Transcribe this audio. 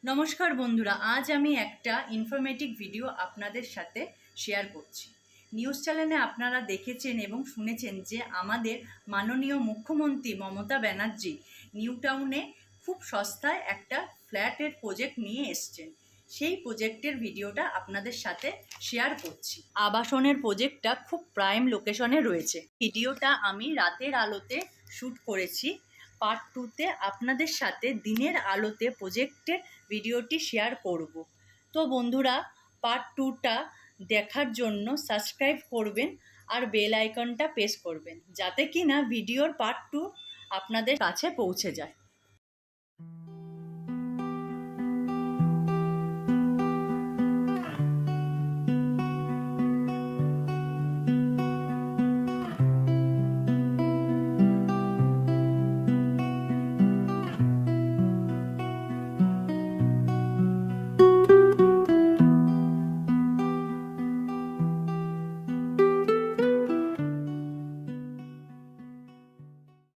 নমস্কার বন্ধুরা, আজ আমি একটা ইনফরমেটিভ ভিডিও আপনাদের সাথে শেয়ার করছি। নিউজ চ্যানেলে আপনারা দেখেছেন এবং শুনেছেন যে আমাদের মাননীয় মুখ্যমন্ত্রী মমতা ব্যানার্জি নিউ টাউনে খুব সস্তায় একটা ফ্ল্যাটের প্রজেক্ট নিয়ে এসছেন। সেই প্রজেক্টের ভিডিওটা আপনাদের সাথে শেয়ার করছি। আবাসনের প্রজেক্টটা খুব প্রাইম লোকেশনে রয়েছে। ভিডিওটা আমি রাতের আলোতে শ্যুট করেছি। পার্ট 2তে আপনাদের সাথে দিনের আলোতে প্রজেক্টের ভিডিওটি শেয়ার করব। তো বন্ধুরা, পার্ট 2টা দেখার জন্য সাবস্ক্রাইব করবেন আর বেল আইকনটা প্রেস করবেন, যাতে কি না ভিডিওর পার্ট 2 আপনাদের কাছে পৌঁছে যায়।